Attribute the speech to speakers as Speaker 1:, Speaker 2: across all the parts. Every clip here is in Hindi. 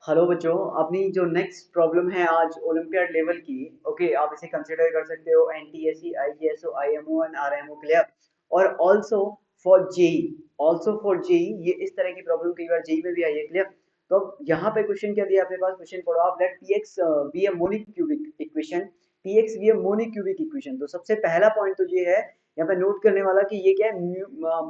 Speaker 1: हेलो बच्चों, अपनी जो नेक्स्ट प्रॉब्लम है आज ओलंपियाड लेवल की। ओके, आप इसे कंसिडर कर सकते हो NTSC, IGSO, IMO and RMO clear. और ऑल्सो फॉर जेई ये इस तरह की प्रॉब्लम कई बार जेई में भी आई है क्लियर। तो अब यहाँ पे क्वेश्चन क्या दिया अपने पास, क्वेश्चन पढ़ो आप। Let P x be a monic cubic equation. P x be a monic cubic equation. तो सबसे पहला पॉइंट तो ये है यहाँ पे नोट करने वाला कि ये क्या है,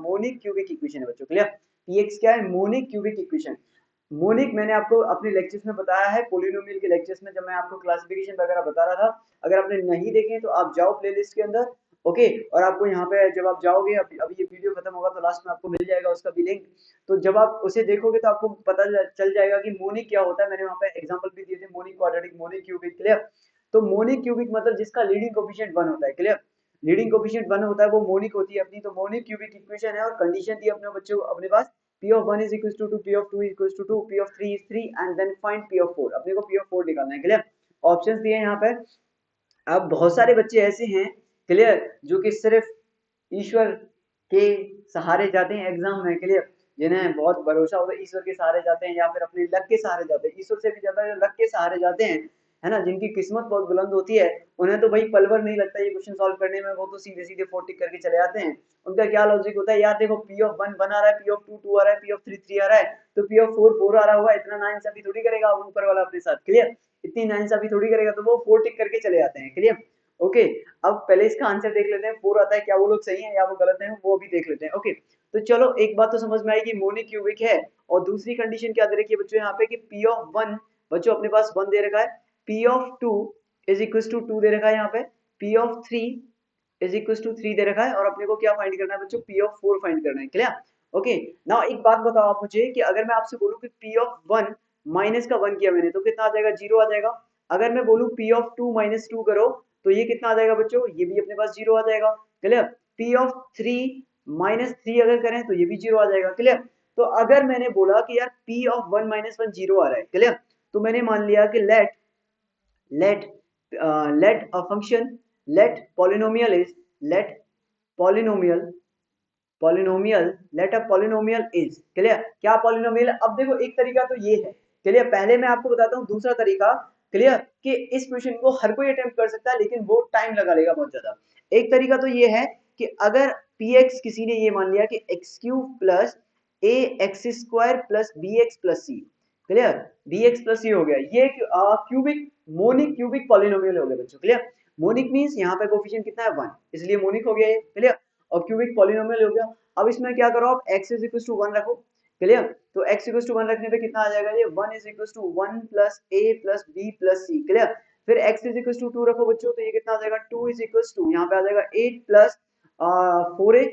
Speaker 1: मोनिक क्यूबिक इक्वेशन है बच्चों क्लियर। पीएक्स क्या है, मोनिक क्यूबिक इक्वेशन। मोनिक मैंने आपको अपने लेक्चर्स में बताया है, पोलिनोमियल के लेक्चर्स में जब मैं आपको क्लासिफिकेशन वगैरह बता रहा था। अगर आपने नहीं देखे तो आप जाओ प्लेलिस्ट के अंदर। ओके, और आपको यहाँ पे जब आप जाओगे, अभी ये वीडियो खत्म होगा तो लास्ट में आपको मिल जाएगा उसका भी लिंक। तो जब आप उसे देखोगे तो आपको पता चल जाएगा कि मोनिक क्या होता है। मैंने वहाँ पे एग्जांपल भी दिए थे, monic quadratic, monic cubic clear. तो मोनिक क्यूबिक मतलब जिसका लीडिंग कोफिशिएंट 1 होता है क्लियर। लीडिंग कोफिशिएंट 1 होता है वो मोनिक होती है अपनी। तो मोनिक क्यूबिक इक्वेशन है और कंडीशन थी अपने बच्चों अपने पास, P of 1 is equals to 2, P of 2 is equals to 2, P of 3 is 3 and then find P of 4। अपने को P of 4 निकालना है क्लियर। ऑप्शंस दिए हैं यहाँ पे। अब बहुत सारे बच्चे ऐसे हैं क्लियर जो कि सिर्फ ईश्वर के सहारे जाते हैं एग्जाम में क्लियर, जिन्हें बहुत भरोसा होता है ईश्वर के सहारे जाते हैं या फिर अपने लक के सहारे जाते हैं। ईश्वर से भी ज्यादा जो लक के सहारे जाते हैं, है ना, जिनकी किस्मत बहुत बुलंद होती है, उन्हें तो भाई पलवर नहीं लगता ये क्वेश्चन सॉल्व करने में। वो तो सीधे सीधे 4 टिक करके चले जाते हैं। उनका क्या लॉजिक होता है, यार देखो पी ऑफ 1 1 आ रहा है, पी ऑफ 2 2 आ रहा है, पी ऑफ 3 3 आ रहा है, तो पी ऑफ 4 4 आ रहा होगा, इतना नाइंसाफी थोड़ी करेगा ऊपर वाला अपने साथ क्लियर। इतनी नाइंसाफी थोड़ी करेगा, तो वो 4 टिक करके चले जाते हैं क्लियर। ओके, अब पहले इसका आंसर देख लेते हैं। 4 आता है, क्या वो लोग सही हैं या वो गलत हैं, वो भी देख लेते हैं। ओके, तो चलो एक बात तो समझ में आएगी, मोनिक क्यूबिक है। और दूसरी कंडीशन क्या दे रखी है बच्चों यहाँ पे कि पी ऑफ 1, बच्चों अपने पास 1 दे रखा है, P of 2 is equal to 2 दे रखा है यहाँ पे, P of 3 is equal to 3 दे रखा है, और अपने को क्या फाइंड करना है बच्चों, पी ऑफ 4 फाइंड करना है क्लियर। ओके, नाउ एक बात बताओ आप मुझे कि अगर मैं आपसे बोलूं कि पी ऑफ 1 माइनस का 1 किया मैंने तो कितना आ जाएगा, 0 आ जाएगा। अगर मैं बोलूं पी ऑफ 2 माइनस 2 करो तो ये कितना आ जाएगा बच्चों, ये भी अपने पास 0 आ जाएगा क्लियर। पी ऑफ 3 माइनस 3 अगर करें तो ये भी 0 आ जाएगा क्लियर। तो अगर मैंने बोला कि यार पी ऑफ 1 माइनस 1 0 आ रहा है क्लियर, तो मैंने मान लिया कि let let a function, let polynomial is, let polynomial polynomial let a polynomial is clear. क्या polynomial है? अब देखो एक तरीका तो ये है क्लियर, पहले मैं आपको बताता हूँ दूसरा तरीका क्लियर, कि इस क्वेश्चन को हर कोई अटेम्प्ट कर सकता है लेकिन वो टाइम लगा लेगा बहुत ज्यादा। एक तरीका तो ये है कि अगर px किसी ने ये मान लिया कि x cube plus a x square plus b x plus c clear, b x plus c हो गया, ये क्यूबिक मोनिक क्यूबिक पॉलिनोमियल हो गया बच्चों क्लियर। मोनिक मींस यहाँ पे कोफिशिएंट कितना है 1, इसलिए मोनिक हो गया ये क्लियर। और क्यूबिक पॉलिनोमियल हो गया। अब इसमें क्या करो आप, x इज इक्वल टू 1 रखो क्लियर। तो x इक्वल टू 1 रखने पे कितना आ जाएगा, ये 1 is equal to 1 plus a plus b plus c clear. फिर x इज इक्वल टू 2 रखो बच्चों, तो ये कितना आ जाएगा, 2 इज इक्वल टू यहाँ पे आ जाएगा 8 plus 4a,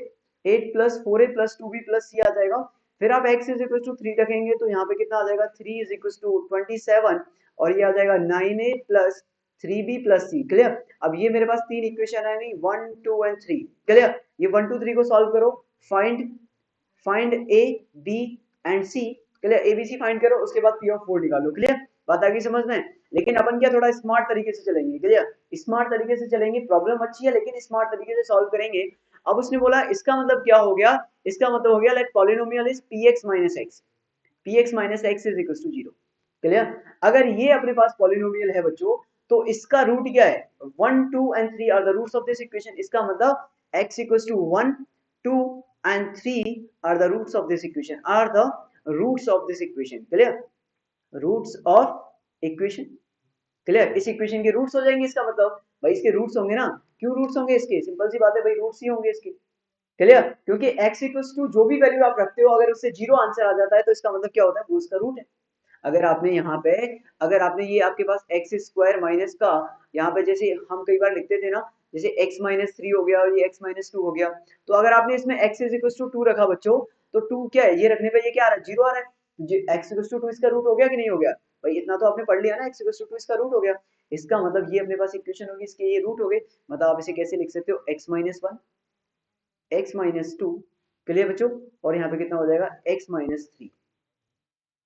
Speaker 1: 8 plus 4a plus 2b plus c आ जाएगा। फिर आप x इज इक्वल टू 3 रखेंगे तो यहाँ पे कितना आ जाएगा, 3 इज इक्वल टू 27, और ये आ जाएगा 9a plus 3b plus c clear. अब ये मेरे पास तीन इक्वेशन है नहीं, 1 2 एंड 3 क्लियर। ये 1 2 3 को सॉल्व करो, find find A B and C clear, A B C find करो, उसके बाद पी ऑफ 4 निकालो क्लियर। बात आगे समझ में। लेकिन अपन क्या थोड़ा स्मार्ट तरीके से चलेंगे क्लियर, स्मार्ट तरीके से चलेंगे। प्रॉब्लम अच्छी है लेकिन स्मार्ट तरीके से सॉल्व करेंगे। अब उसने बोला इसका मतलब क्या हो गया, इसका मतलब हो गया let polynomial is px minus x, px minus x is equal to 0 clear. अगर ये अपने पास पॉलिनोमियल है बच्चों, तो इसका रूट क्या है, 1 2 and 3 are the roots of this equation. इसका मतलब x equals to 1 2 and 3 are the roots of this equation, are the roots of this equation clear, roots of equation clear. इस इक्वेशन के रूट्स हो जाएंगे, इसका मतलब भाई इसके रूट्स होंगे ना। क्यों रूट्स होंगे इसके, सिंपल सी बात है भाई, रूट्स ही होंगे इसके क्लियर। क्योंकि x इक्वल्स टू जो भी वैल्यू आप रखते हो अगर उससे जीरो आंसर आ जाता है तो इसका मतलब क्या होता है, वो उसका रूट है। अगर आपने यहाँ पे, अगर आपने ये आपके पास एक्स स्क्वायर माइनस का, यहाँ पे जैसे हम कई बार लिखते थे ना, जैसे x माइनस 3 हो गया और ये x माइनस 2 हो गया, तो अगर आपने इसमें x इज इक्वल टू 2 रखा बच्चों, तो 2 क्या है, ये रखने पे ये क्या आ रहा है, जीरो आ रहा है। x इक्वल टू 2 इसका रूट हो गया कि नहीं हो गया, भाई इतना तो आपने पढ़ लिया ना, x इक्वल टू 2 इसका रूट हो गया। इसका मतलब ये अपने पास इक्वेशन होगी, इसके ये रूट हो गए। मतलब आप इसे कैसे लिख सकते हो, x minus 1 x minus 2 clear बच्चों, और यहाँ पे कितना हो जाएगा x minus 3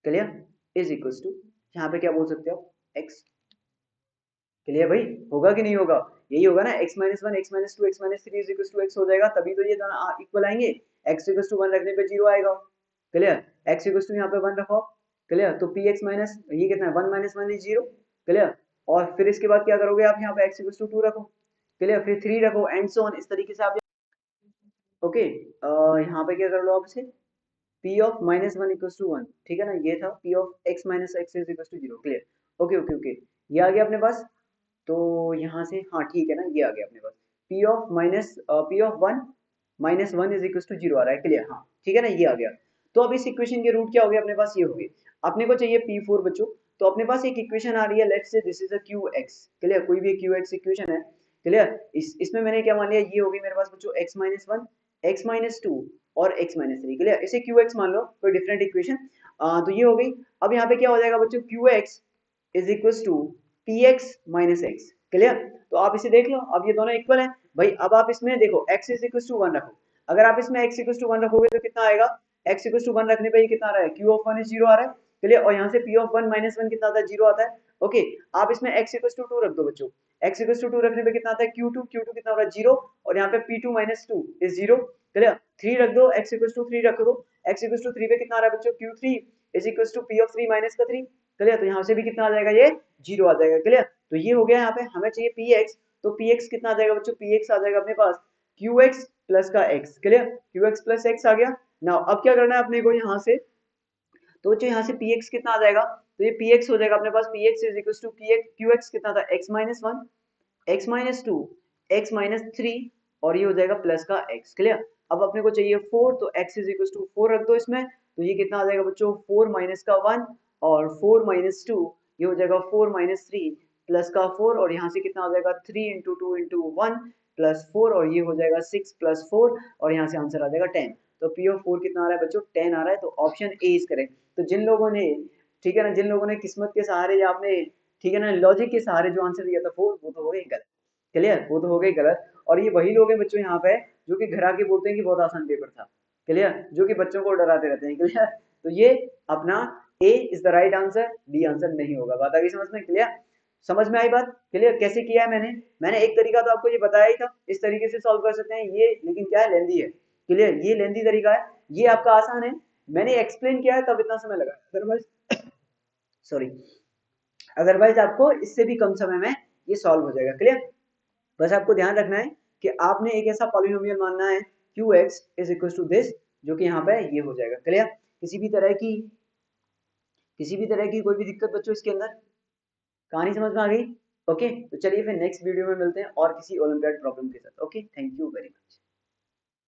Speaker 1: clear is equal to, यहाँ पे क्या बोल सकते हो x क्लियर भाई, होगा कि नहीं होगा, यही होगा ना, x minus 1 x minus 2 x minus 3 is equal to x हो जाएगा, तभी तो ये दोनों इक्वल आएंगे। x इक्वल टू 1 रखने पे 0 आएगा क्लियर, x इक्वल टू यहाँ पे 1 रखो, क्लियर। तो पी एक्स माइनस ये कितना है 1 माइनस 1 इज 0, क्लियर। और फिर इसके बाद क्या करोगे आप यहाँ पे x इक्वल टू 2 रखो, क्लियर, फिर 3 रखो एंड सो ऑन, इस तरीके से आप ओके। यहाँ पे क्या कर लो आप इसे p of minus 1 equal to 1, ठीक है ना, ये था p of x minus x is equal to 0, clear. Okay okay okay, ये आ गया अपने पास। तो यहाँ से हाँ ठीक है ना, ये आ गया अपने पास p of 1 minus 1 is equal to 0 आ रहा है, क्लियर, हाँ ठीक है ना, ये आ गया। तो अब इस इक्वेशन के रूट क्या हो गया अपने पास, ये हो गई। अपने को चाहिए p4 बच्चों। तो अपने पास एक इक्वेशन आ रही है, let's say this is a qx, clear, कोई भी qx इक्वेशन है, क्लियर। इसमें मैंने क्या मान लिया, ये हो गई मेरे पास बच्चों x माइनस 1, x माइनस 2 और x माइनस 3, क्लियर, इसे qx मान लो, कोई डिफरेंट इक्वेशन। तो ये हो गई। अब यहाँ पे क्या हो जाएगा बच्चों, qx is equal to px minus x, clear. तो आप इसे देख लो, अब ये दोनों इक्वल है भाई। अब आप इसमें देखो x इज इक्वल टू 1 रखो, अगर आप इसमें x इक्वल टू 1 रखोगे तो कितना आएगा, x इक्वल टू 1 रखने पे ये कितना आ रहा है, q ऑफ 1 इज 0 आ रहा है, क्लियर। और यहाँ से p ऑफ 1 माइनस 1 कितना आता है, 0 आता है, ओके। आप इसमें x इक्वल टू 2 रख दो बच्चों, x इक्वल टू 2 रखने पे कितना आता है, q2 कितना हो रहा है 0, और यहाँ पे p2 माइनस 2 इज 0, क्लियर। 3 रख दो, x इक्वल टू 3 रख दो, x इक्वल टू 3 पे कितना आ रहा है बच्चों, q3 is equal to p of 3 minus का 3, क्लियर। तो यहाँ से भी कितना आ जाएगा, ये 0 आ जाएगा, क्लियर। तो ये हो गया, यहाँ पे हमें चाहिए px, तो px कितना आ जाएगा बच्चों, px आ जाएगा अपने पास qx प्लस का x, clear, qx plus x आ गया। नाउ अब क्या करना है अपने को यहाँ से, तो जो यहाँ से px कितना आ जाएगा, तो ये px हो जाएगा अपने पास, px is equal to qx कितना था, x minus 1, x minus 2, x minus 3, और ये हो जाएगा प्लस का x, क्लियर। अब अपने को चाहिए 4, तो x इज इक्वल टू 4 रख दो इसमें, तो ये कितना आ जाएगा बच्चों, 4 माइनस का 1 और 4 माइनस 2, ये हो जाएगा 4 माइनस 3 प्लस का 4, और यहाँ से कितना आ जाएगा 3 इंटू 2 इंटू 1 प्लस 4, और ये हो जाएगा 6 प्लस 4, और यहाँ से आंसर आ जाएगा 10। तो पी ऑफ 4 कितना आ रहा है बच्चों, 10 आ रहा है, तो ऑप्शन ए इज करेक्ट। तो जिन लोगों ने, ठीक है ना, जिन लोगों ने किस्मत के सहारे या आपने, ठीक है ना, लॉजिक के सहारे जो आंसर दिया था 4, वो तो हो गई गलत, क्लियर, वो तो हो गई गलत। और ये वही लोग हैं बच्चों यहाँ पे जो कि घर आके बोलते हैं कि बहुत आसान पेपर था, क्लियर, जो कि बच्चों को डराते रहते हैं, क्लियर। तो ये अपना A is the right answer, B answer नहीं होगा। बात आ गई समझ में, क्लियर, समझ में आई बात, क्लियर। कैसे किया है मैंने एक तरीका तो आपको ये बताया ही था, इस तरीके से सॉल्व कर सकते हैं ये, लेकिन क्या है, लेंदी है, क्लियर, ये लेंदी तरीका है, ये आपका आसान है, मैंने एक्सप्लेन किया है तब इतना समय लगा, अदरवाइज सॉरी, अदरवाइज आपको इससे भी कम समय में ये सॉल्व हो जाएगा, क्लियर। बस आपको ध्यान रखना है कि आपने एक ऐसा पॉलिनोमियल मानना है qx is equal to this, जो कि यहाँ पे ये हो जाएगा, क्लियर। किसी भी तरह की कोई भी दिक्कत बच्चों इसके अंदर, कहानी समझ में आ गई, ओके। तो चलिए फिर नेक्स्ट वीडियो में मिलते हैं और किसी ओलंपियाड प्रॉब्लम के साथ, okay, thank you very much.